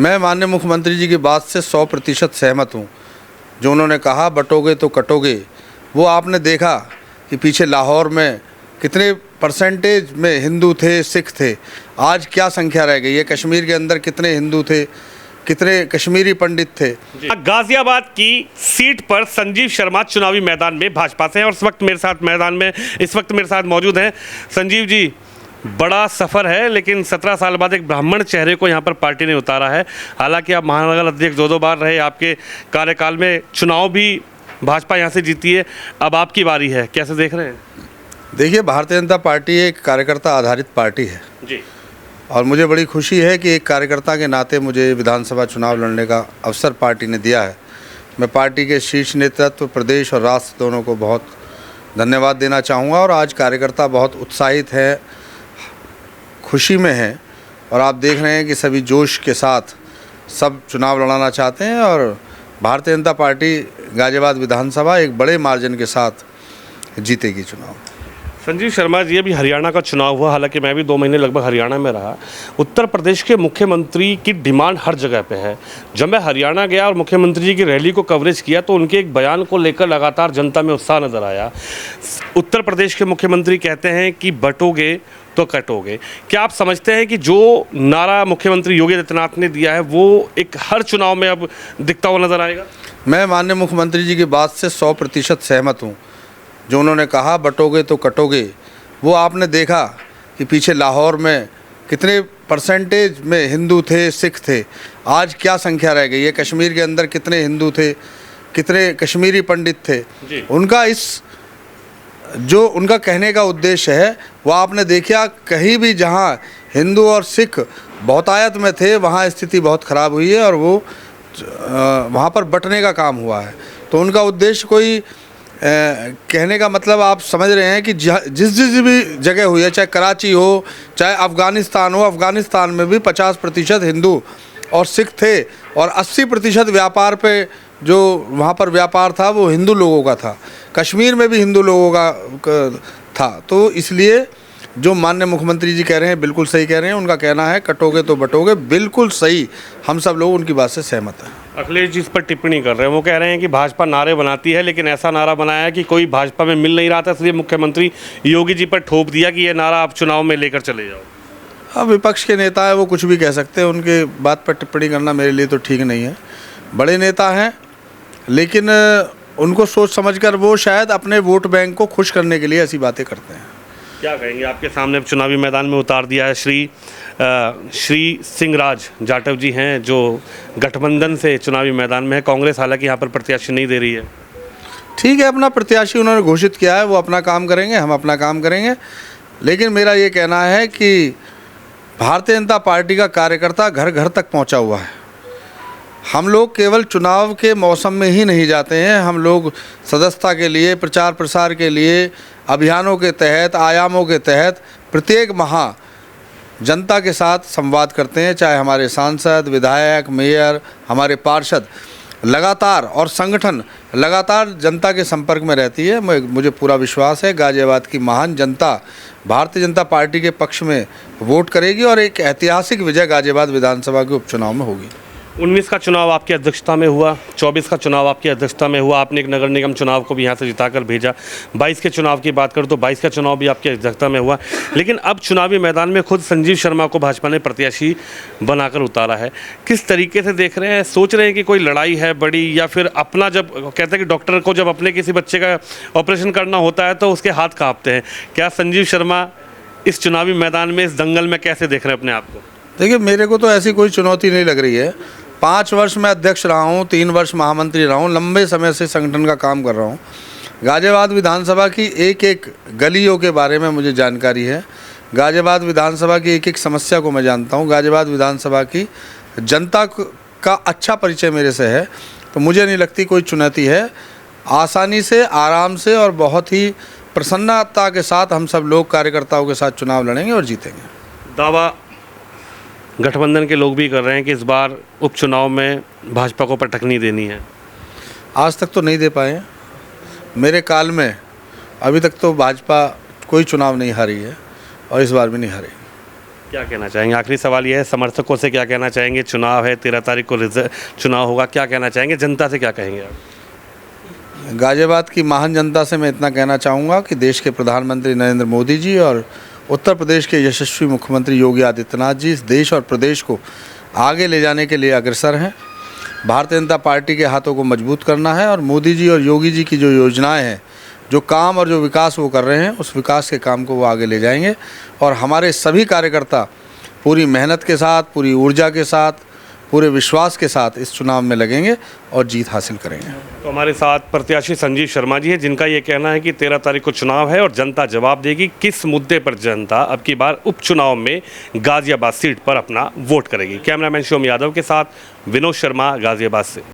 मैं माननीय मुख्यमंत्री जी की बात से 100% सहमत हूँ। जो उन्होंने कहा बटोगे तो कटोगे, वो आपने देखा कि पीछे लाहौर में कितने परसेंटेज में हिंदू थे, सिख थे, आज क्या संख्या रह गई है। कश्मीर के अंदर कितने हिंदू थे, कितने कश्मीरी पंडित थे। गाजियाबाद की सीट पर संजीव शर्मा चुनावी मैदान में भाजपा से हैं और इस वक्त मेरे साथ मौजूद हैं। संजीव जी, बड़ा सफ़र है, लेकिन 17 साल बाद एक ब्राह्मण चेहरे को यहाँ पर पार्टी ने उतारा है। हालांकि आप महानगर अध्यक्ष दो बार रहे, आपके कार्यकाल में चुनाव भी भाजपा यहाँ से जीती है, अब आपकी बारी है, कैसे देख रहे हैं? देखिए, भारतीय जनता पार्टी एक कार्यकर्ता आधारित पार्टी है जी, और मुझे बड़ी खुशी है कि एक कार्यकर्ता के नाते मुझे विधानसभा चुनाव लड़ने का अवसर पार्टी ने दिया है। मैं पार्टी के शीर्ष नेतृत्व, प्रदेश और राष्ट्र दोनों को बहुत धन्यवाद देना चाहूँगा। और आज कार्यकर्ता बहुत उत्साहित है, खुशी में हैं, और आप देख रहे हैं कि सभी जोश के साथ सब चुनाव लड़ाना चाहते हैं। और भारतीय जनता पार्टी गाजियाबाद विधानसभा एक बड़े मार्जिन के साथ जीतेगी चुनाव। संजीव शर्मा जी, अभी हरियाणा का चुनाव हुआ, हालांकि मैं भी 2 महीने लगभग हरियाणा में रहा। उत्तर प्रदेश के मुख्यमंत्री की डिमांड हर जगह पे है। जब मैं हरियाणा गया और मुख्यमंत्री जी की रैली को कवरेज किया तो उनके एक बयान को लेकर लगातार जनता में उत्साह नज़र आया। उत्तर प्रदेश के मुख्यमंत्री कहते हैं कि बटोगे तो कटोगे। क्या आप समझते हैं कि जो नारा मुख्यमंत्री योगी आदित्यनाथ ने दिया है वो एक हर चुनाव में अब दिखता हुआ नज़र आएगा? मैं माननीय मुख्यमंत्री जी की बात से 100% सहमत हूँ। जो उन्होंने कहा बटोगे तो कटोगे, वो आपने देखा कि पीछे लाहौर में कितने परसेंटेज में हिंदू थे, सिख थे, आज क्या संख्या रह गई है। कश्मीर के अंदर कितने हिंदू थे, कितने कश्मीरी पंडित थे। उनका कहने का उद्देश्य है वो आपने देखा, कहीं भी जहाँ हिंदू और सिख बहुतायत में थे वहाँ स्थिति बहुत ख़राब हुई है और वो वहाँ पर बंटने का काम हुआ है। तो उनका उद्देश्य कोई कहने का मतलब आप समझ रहे हैं कि जिस भी जगह हुई है, चाहे कराची हो, चाहे अफ़गानिस्तान हो, अफ़गानिस्तान में भी 50% हिंदू और सिख थे और 80% व्यापार पे जो वहाँ पर व्यापार था वो हिंदू लोगों का था। कश्मीर में भी हिंदू लोगों का था। तो इसलिए जो माननीय मुख्यमंत्री जी कह रहे हैं बिल्कुल सही कह रहे हैं। उनका कहना है कटोगे तो बटोगे, बिल्कुल सही, हम सब लोग उनकी बात से सहमत हैं। अखिलेश जी इस पर टिप्पणी कर रहे हैं, वो कह रहे हैं कि भाजपा नारे बनाती है लेकिन ऐसा नारा बनाया है कि कोई भाजपा में मिल नहीं रहा था, इसलिए मुख्यमंत्री योगी जी पर थोप दिया कि ये नारा आप चुनाव में लेकर चले जाओ। अब विपक्ष के नेता है, वो कुछ भी कह सकते हैं, उनके बात पर टिप्पणी करना मेरे लिए तो ठीक नहीं है। बड़े नेता हैं, लेकिन उनको सोच समझकर वो शायद अपने वोट बैंक को खुश करने के लिए ऐसी बातें करते हैं। क्या कहेंगे? आपके सामने चुनावी मैदान में उतार दिया है श्री सिंह राज जाटव जी हैं, जो गठबंधन से चुनावी मैदान में है। कांग्रेस हालांकि यहाँ पर प्रत्याशी नहीं दे रही है। ठीक है, अपना प्रत्याशी उन्होंने घोषित किया है, वो अपना काम करेंगे, हम अपना काम करेंगे। लेकिन मेरा ये कहना है कि भारतीय जनता पार्टी का कार्यकर्ता घर घर तक पहुँचा हुआ है। हम लोग केवल चुनाव के मौसम में ही नहीं जाते हैं, हम लोग सदस्यता के लिए, प्रचार प्रसार के लिए, अभियानों के तहत, आयामों के तहत प्रत्येक माह जनता के साथ संवाद करते हैं। चाहे हमारे सांसद, विधायक, मेयर, हमारे पार्षद लगातार और संगठन लगातार जनता के संपर्क में रहती है। मुझे पूरा विश्वास है गाजियाबाद की महान जनता भारतीय जनता पार्टी के पक्ष में वोट करेगी और एक ऐतिहासिक विजय गाजियाबाद विधानसभा के उपचुनाव में होगी। 19 का चुनाव आपकी अध्यक्षता में हुआ, 24 का चुनाव आपकी अध्यक्षता में हुआ, आपने एक नगर निगम चुनाव को भी यहाँ से जिताकर भेजा। 22 के चुनाव की बात करूँ तो 22 का चुनाव भी आपकी अध्यक्षता में हुआ। लेकिन अब चुनावी मैदान में खुद संजीव शर्मा को भाजपा ने प्रत्याशी बनाकर उतारा है। किस तरीके से देख रहे हैं? सोच रहे हैं कि कोई लड़ाई है बड़ी, या फिर अपना, जब कहते हैं कि डॉक्टर को जब अपने किसी बच्चे का ऑपरेशन करना होता है तो उसके हाथ काँपते हैं, क्या संजीव शर्मा इस चुनावी मैदान में, इस दंगल में कैसे देख रहे हैं अपने आप को? देखिए, मेरे को तो ऐसी कोई चुनौती नहीं लग रही है। 5 वर्ष मैं अध्यक्ष रहा हूँ, 3 वर्ष महामंत्री रहा हूँ, लंबे समय से संगठन का काम कर रहा हूँ। गाजियाबाद विधानसभा की एक एक गलियों के बारे में मुझे जानकारी है। गाजियाबाद विधानसभा की एक एक समस्या को मैं जानता हूँ। गाजियाबाद विधानसभा की जनता का अच्छा परिचय मेरे से है, तो मुझे नहीं लगती कोई चुनौती है। आसानी से, आराम से और बहुत ही प्रसन्नता के साथ हम सब लोग कार्यकर्ताओं के साथ चुनाव लड़ेंगे और जीतेंगे। दावा गठबंधन के लोग भी कर रहे हैं कि इस बार उपचुनाव में भाजपा को पटकनी देनी है। आज तक तो नहीं दे पाए। मेरे काल में अभी तक तो भाजपा कोई चुनाव नहीं हारी है और इस बार भी नहीं हारेगी। क्या कहना चाहेंगे? आखिरी सवाल ये है, समर्थकों से क्या कहना चाहेंगे? चुनाव है, 13 तारीख को चुनाव होगा, क्या कहना चाहेंगे? जनता से क्या कहेंगे आप? गाज़ियाबाद की महान जनता से मैं इतना कहना चाहूँगा कि देश के प्रधानमंत्री नरेंद्र मोदी जी और उत्तर प्रदेश के यशस्वी मुख्यमंत्री योगी आदित्यनाथ जी इस देश और प्रदेश को आगे ले जाने के लिए अग्रसर हैं। भारतीय जनता पार्टी के हाथों को मजबूत करना है और मोदी जी और योगी जी की जो योजनाएं हैं, जो काम और जो विकास वो कर रहे हैं, उस विकास के काम को वो आगे ले जाएंगे और हमारे सभी कार्यकर्ता पूरी मेहनत के साथ, पूरी ऊर्जा के साथ, पूरे विश्वास के साथ इस चुनाव में लगेंगे और जीत हासिल करेंगे। तो हमारे साथ प्रत्याशी संजीव शर्मा जी हैं, जिनका ये कहना है कि 13 तारीख को चुनाव है और जनता जवाब देगी किस मुद्दे पर जनता अब की बार उपचुनाव में गाज़ियाबाद सीट पर अपना वोट करेगी। कैमरामैन शिवम यादव के साथ विनोद शर्मा, गाज़ियाबाद से।